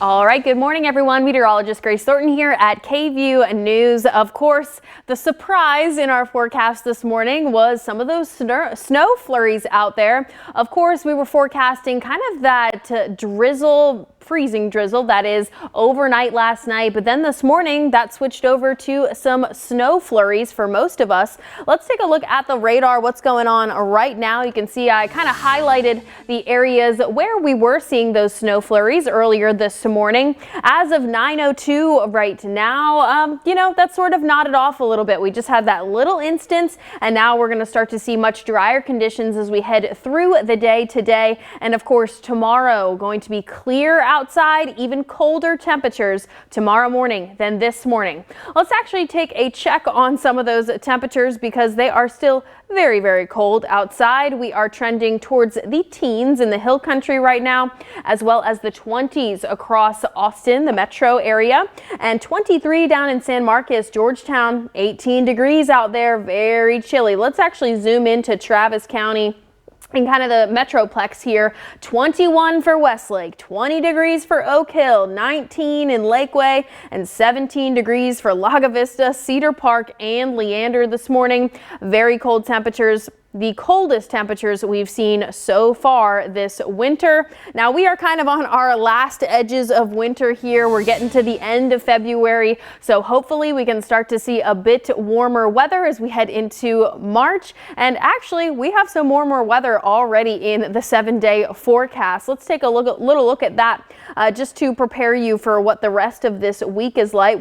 All right, good morning, everyone. Meteorologist Grace Thornton here at KVUE News. Of course, the surprise in our forecast this morning was some of those snow flurries out there. Of course, we were forecasting kind of that freezing drizzle that is overnight last night, but then this morning that switched over to some snow flurries for most of us. Let's take a look at the radar, what's going on right now. You can see I kind of highlighted the areas where we were seeing those snow flurries earlier this morning. As of 9:02 right now, that sort of nodded off a little bit. We just had that little instance, and now we're going to start to see much drier conditions as we head through the day today. And of course, tomorrow going to be clear outside, even colder temperatures tomorrow morning than this morning. Let's actually take a check on some of those temperatures because they are still very, very cold outside. We are trending towards the teens in the hill country right now, as well as the 20s across Austin, the metro area, and 23 down in San Marcos, Georgetown, 18 degrees out there, very chilly. Let's actually zoom into Travis County and kind of the metroplex here. 21 for Westlake, 20 degrees for Oak Hill, 19 in Lakeway, and 17 degrees for Laga Vista, Cedar Park, and Leander this morning. Very cold temperatures. The coldest temperatures we've seen so far this winter. Now we are kind of on our last edges of winter here. We're getting to the end of February, so hopefully we can start to see a bit warmer weather as we head into March. And actually, we have some warmer weather already in the 7-day forecast. Let's take a little look at that just to prepare you for what the rest of this week is like.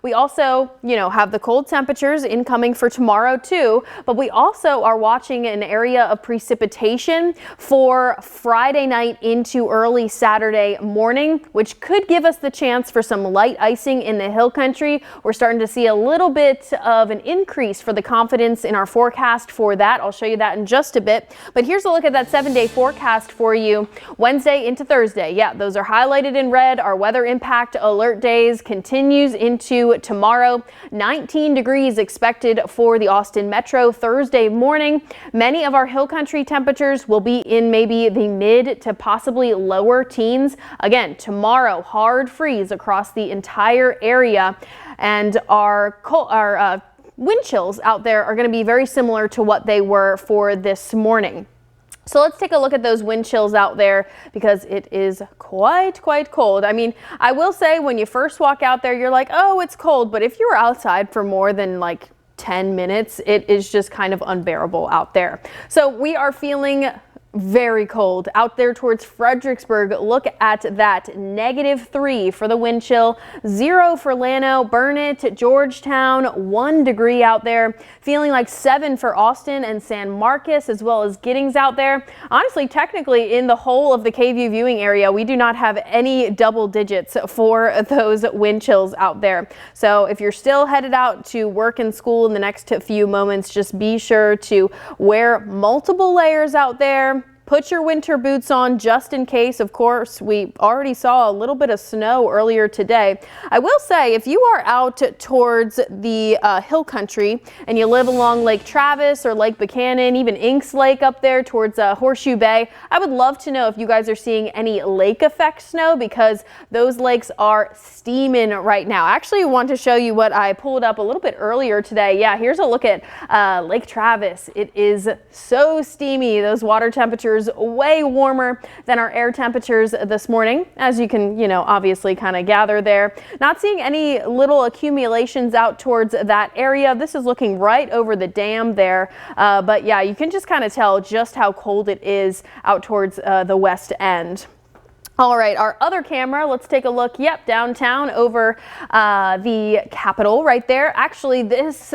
We also, have the cold temperatures incoming for tomorrow too, but we also are watching an area of precipitation for Friday night into early Saturday morning, which could give us the chance for some light icing in the hill country. We're starting to see a little bit of an increase for the confidence in our forecast for that. I'll show you that in just a bit. But here's a look at that 7-day forecast for you. Wednesday into Thursday. Yeah, those are highlighted in red. Our weather impact alert days continues into tomorrow. 19 degrees expected for the Austin metro Thursday morning. Many of our hill country temperatures will be in maybe the mid to possibly lower teens. Again, tomorrow, hard freeze across the entire area, and our wind chills out there are going to be very similar to what they were for this morning. So let's take a look at those wind chills out there because it is quite cold. I mean, I will say when you first walk out there, you're like, oh, it's cold. But if you're outside for more than 10 minutes, it is just kind of unbearable out there. So we are feeling very cold out there towards Fredericksburg. Look at that, -3 for the wind chill, 0 for Llano, Burnett, Georgetown, 1 degree out there. Feeling like 7 for Austin and San Marcos, as well as Giddings out there. Honestly, technically in the whole of the KVUE viewing area, we do not have any double digits for those wind chills out there. So if you're still headed out to work and school in the next few moments, just be sure to wear multiple layers out there. Put your winter boots on just in case. Of course, we already saw a little bit of snow earlier today. I will say, if you are out towards the hill country and you live along Lake Travis or Lake Buchanan, even Inks Lake up there towards Horseshoe Bay, I would love to know if you guys are seeing any lake effect snow because those lakes are steaming right now. Actually, I want to show you what I pulled up a little bit earlier today. Yeah, here's a look at Lake Travis. It is so steamy. Those water temperatures way warmer than our air temperatures this morning, as you can, obviously kind of gather there. Not seeing any little accumulations out towards that area. This is looking right over the dam there. But yeah, you can just kind of tell just how cold it is out towards the west end. All right, our other camera, let's take a look. Yep, downtown over the Capitol right there. Actually, this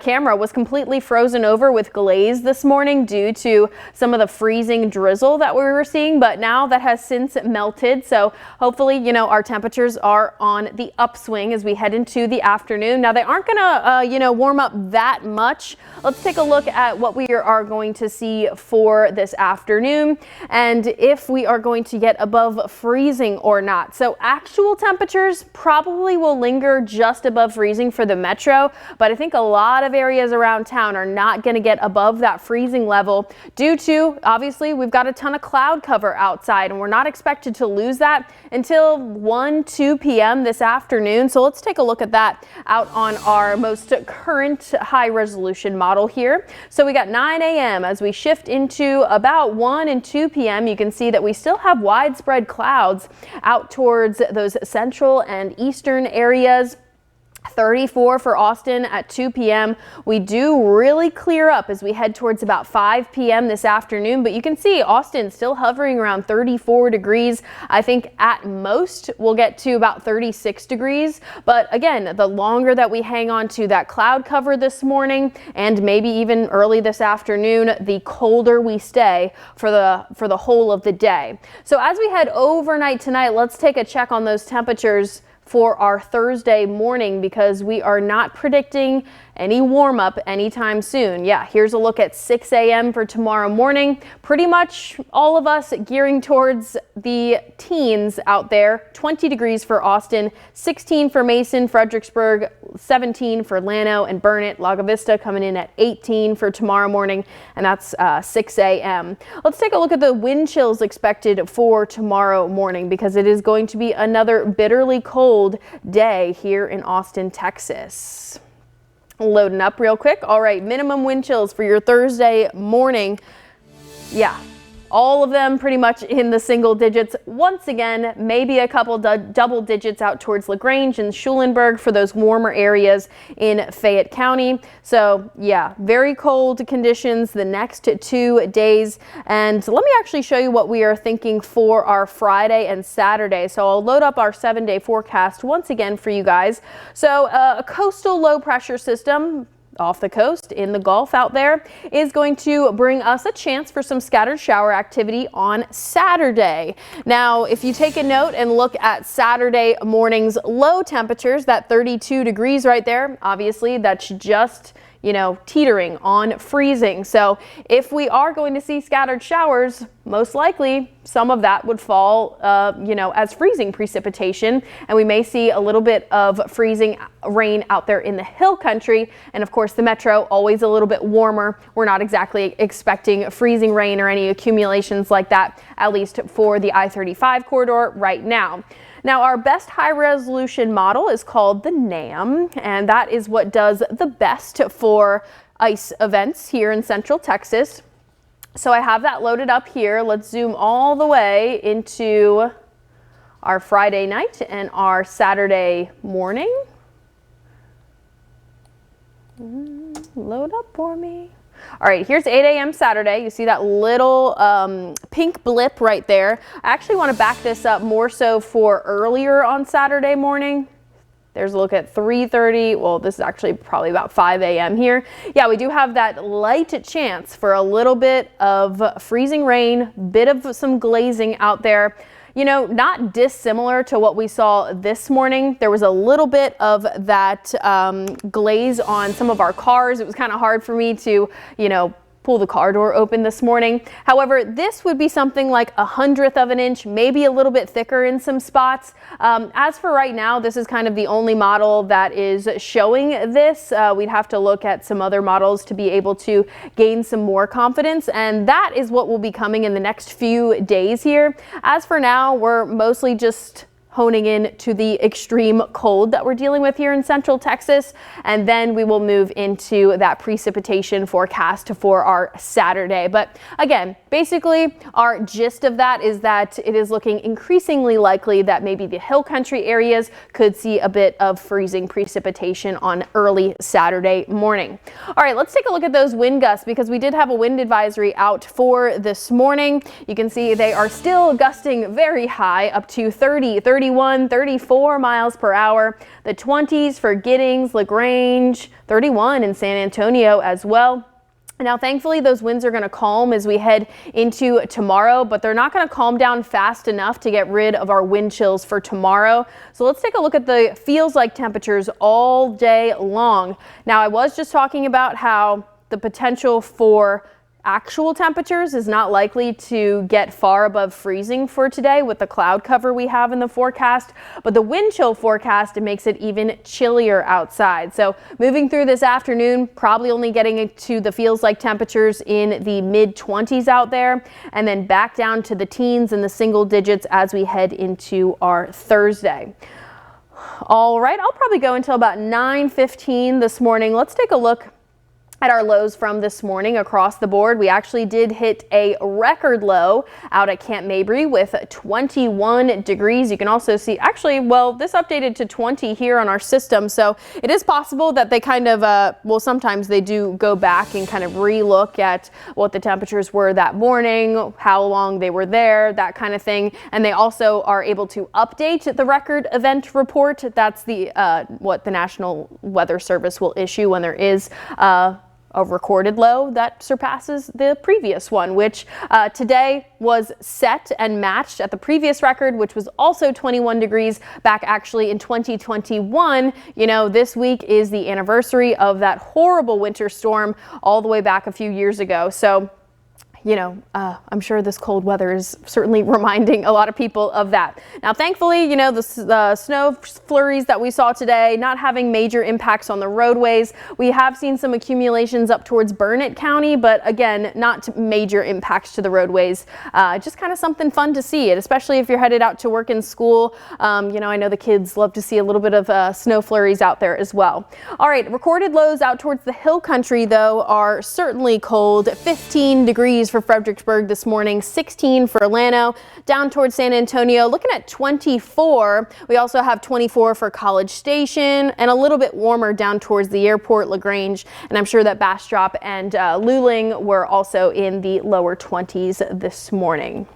camera was completely frozen over with glaze this morning due to some of the freezing drizzle that we were seeing, but now that has since melted. So hopefully, our temperatures are on the upswing as we head into the afternoon. Now they aren't gonna, warm up that much. Let's take a look at what we are going to see for this afternoon and if we are going to get above freezing or not. So actual temperatures probably will linger just above freezing for the metro, but I think think a lot of areas around town are not going to get above that freezing level due to, obviously, we've got a ton of cloud cover outside, and we're not expected to lose that until 2 p.m. this afternoon. So let's take a look at that out on our most current high resolution model here. So we got 9 a.m. as we shift into about 1 and 2 p.m. You can see that we still have widespread clouds out towards those central and eastern areas. 34 for Austin at 2 p.m. We do really clear up as we head towards about 5 p.m. this afternoon, but you can see Austin still hovering around 34 degrees. I think at most we'll get to about 36 degrees. But again, the longer that we hang on to that cloud cover this morning and maybe even early this afternoon, the colder we stay for the whole of the day. So as we head overnight tonight, let's take a check on those temperatures for our Thursday morning, because we are not predicting any warm up anytime soon. Yeah, here's a look at 6 a.m. for tomorrow morning. Pretty much all of us gearing towards the teens out there. 20 degrees for Austin, 16 for Mason, Fredericksburg, 17 for Llano and Burnett. Lago Vista coming in at 18 for tomorrow morning, and that's 6 a.m. Let's take a look at the wind chills expected for tomorrow morning, because it is going to be another bitterly cold day here in Austin, Texas. Loading up real quick. All right, minimum wind chills for your Thursday morning. Yeah, all of them pretty much in the single digits. Once again, maybe a couple double digits out towards LaGrange and Schulenburg for those warmer areas in Fayette County. So yeah, very cold conditions the next 2 days. And let me actually show you what we are thinking for our Friday and Saturday. So I'll load up our 7-day forecast once again for you guys. So a coastal low pressure system off the coast in the Gulf out there is going to bring us a chance for some scattered shower activity on Saturday. Now, if you take a note and look at Saturday morning's low temperatures, that 32 degrees right there, obviously that's just, you know, teetering on freezing. So if we are going to see scattered showers, most likely some of that would fall, as freezing precipitation, and we may see a little bit of freezing rain out there in the hill country. And of course, the metro, always a little bit warmer. We're not exactly expecting freezing rain or any accumulations like that, at least for the I-35 corridor right now. Now, our best high resolution model is called the NAM, and that is what does the best for ice events here in Central Texas. So I have that loaded up here. Let's zoom all the way into our Friday night and our Saturday morning. Load up for me. All right, here's 8 a.m. Saturday. You see that little pink blip right there. I actually want to back this up more so for earlier on Saturday morning. There's a look at 3:30. Well, this is actually probably about 5 a.m. here. Yeah, we do have that light chance for a little bit of freezing rain, bit of some glazing out there. You know, not dissimilar to what we saw this morning. There was a little bit of that glaze on some of our cars. It was kind of hard for me to, pull the car door open this morning. However, this would be something like 1/100 of an inch, maybe a little bit thicker in some spots. As for right now, this is kind of the only model that is showing this. We'd have to look at some other models to be able to gain some more confidence, and that is what will be coming in the next few days here. As for now, we're mostly just honing in to the extreme cold that we're dealing with here in Central Texas, and then we will move into that precipitation forecast for our Saturday. But again, basically our gist of that is that it is looking increasingly likely that maybe the hill country areas could see a bit of freezing precipitation on early Saturday morning. All right, let's take a look at those wind gusts, because we did have a wind advisory out for this morning. You can see they are still gusting very high, up to 31, 34 miles per hour. The 20s for Giddings, LaGrange, 31 in San Antonio as well. Now, thankfully, those winds are going to calm as we head into tomorrow, but they're not going to calm down fast enough to get rid of our wind chills for tomorrow. So let's take a look at the feels like temperatures all day long. Now, I was just talking about how the potential for actual temperatures is not likely to get far above freezing for today with the cloud cover we have in the forecast, but the wind chill forecast makes it even chillier outside. So moving through this afternoon, probably only getting to the feels like temperatures in the mid-20s out there, and then back down to the teens and the single digits as we head into our Thursday. All right, I'll probably go until about 9:15 this morning. Let's take a look at our lows from this morning across the board. We actually did hit a record low out at Camp Mabry with 21 degrees. You can also see, actually, well, this updated to 20 here on our system. So it is possible that they kind of, well, sometimes they do go back and kind of relook at what the temperatures were that morning, how long they were there, that kind of thing. And they also are able to update the record event report. That's the what the National Weather Service will issue when there is a recorded low that surpasses the previous one, which today was set and matched at the previous record, which was also 21 degrees back actually in 2021. You know, this week is the anniversary of that horrible winter storm all the way back a few years ago. So, you know, I'm sure this cold weather is certainly reminding a lot of people of that. Now, thankfully, you know, the snow flurries that we saw today, not having major impacts on the roadways. We have seen some accumulations up towards Burnett County, but again, not major impacts to the roadways. Just kind of something fun to see, especially if you're headed out to work and school. You know, I know the kids love to see a little bit of snow flurries out there as well. All right, recorded lows out towards the hill country, though, are certainly cold. 15 degrees for Fredericksburg this morning, 16 for Orlando, down towards San Antonio, looking at 24. We also have 24 for College Station and a little bit warmer down towards the airport, LaGrange, and I'm sure that Bastrop and Luling were also in the lower 20s this morning.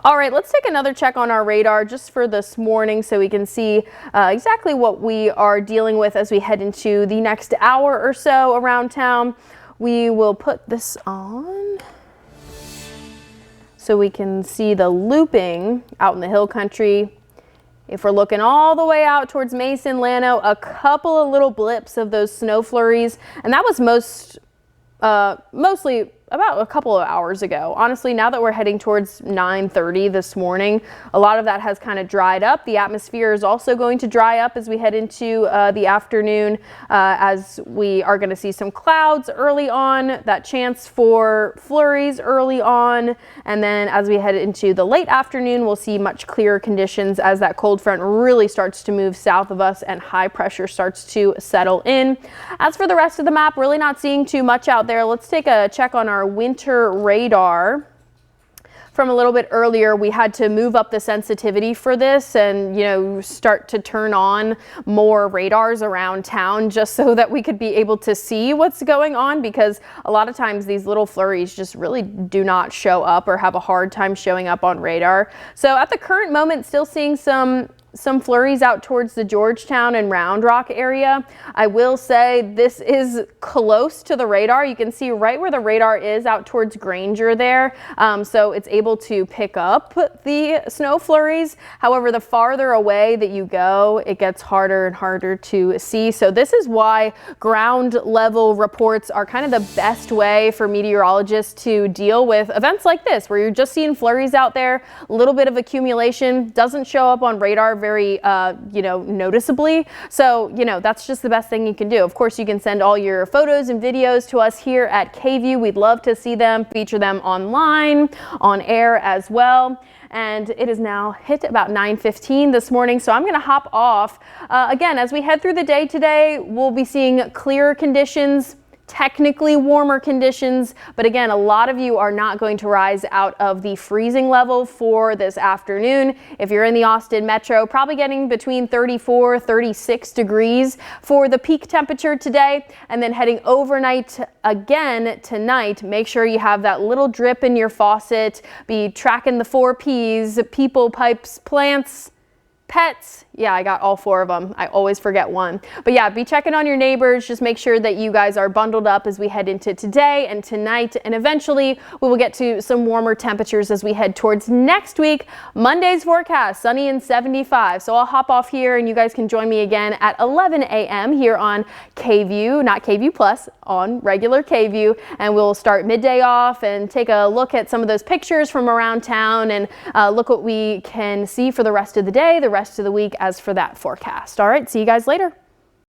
All right, let's take another check on our radar just for this morning so we can see exactly what we are dealing with as we head into the next hour or so around town. We will put this on so we can see the looping out in the hill country. If we're looking all the way out towards Mason, Llano, a couple of little blips of those snow flurries, and that was mostly about a couple of hours ago. Honestly, now that we're heading towards 9:30 this morning, a lot of that has kind of dried up. The atmosphere is also going to dry up as we head into the afternoon, as we are going to see some clouds early on, that chance for flurries early on, and then as we head into the late afternoon, we'll see much clearer conditions as that cold front really starts to move south of us and high pressure starts to settle in. As for the rest of the map, really not seeing too much out there. Let's take a check on our winter radar. From a little bit earlier, we had to move up the sensitivity for this and, you know, start to turn on more radars around town just so that we could be able to see what's going on, because a lot of times these little flurries just really do not show up or have a hard time showing up on radar. So at the current moment, still seeing some flurries out towards the Georgetown and Round Rock area. I will say this is close to the radar. You can see right where the radar is out towards Granger there. So it's able to pick up the snow flurries. However, the farther away that you go, it gets harder and harder to see. So this is why ground level reports are kind of the best way for meteorologists to deal with events like this, where you're just seeing flurries out there, a little bit of accumulation, doesn't show up on radar very, you know, noticeably. So, you know, that's just the best thing you can do. Of course, you can send all your photos and videos to us here at KVUE. We'd love to see them, feature them online, on air as well. And it is now hit about 9:15 this morning, so I'm going to hop off. Again, as we head through the day today, we'll be seeing clearer conditions, technically warmer conditions, but again, a lot of you are not going to rise out of the freezing level for this afternoon. If you're in the Austin metro, probably getting between 34, 36 degrees for the peak temperature today, and then heading overnight again tonight. Make sure you have that little drip in your faucet, be tracking the 4 Ps, people, pipes, plants, Pets, yeah, I got all 4 of them. I always forget one. But yeah, be checking on your neighbors. Just make sure that you guys are bundled up as we head into today and tonight. And eventually we will get to some warmer temperatures as we head towards next week. Monday's forecast, sunny and 75. So I'll hop off here and you guys can join me again at 11 a.m. here on KVUE, not KVUE Plus, on regular KVUE. And we'll start midday off and take a look at some of those pictures from around town and look what we can see for the rest of the day, the rest of the week as for that forecast. All right, see you guys later.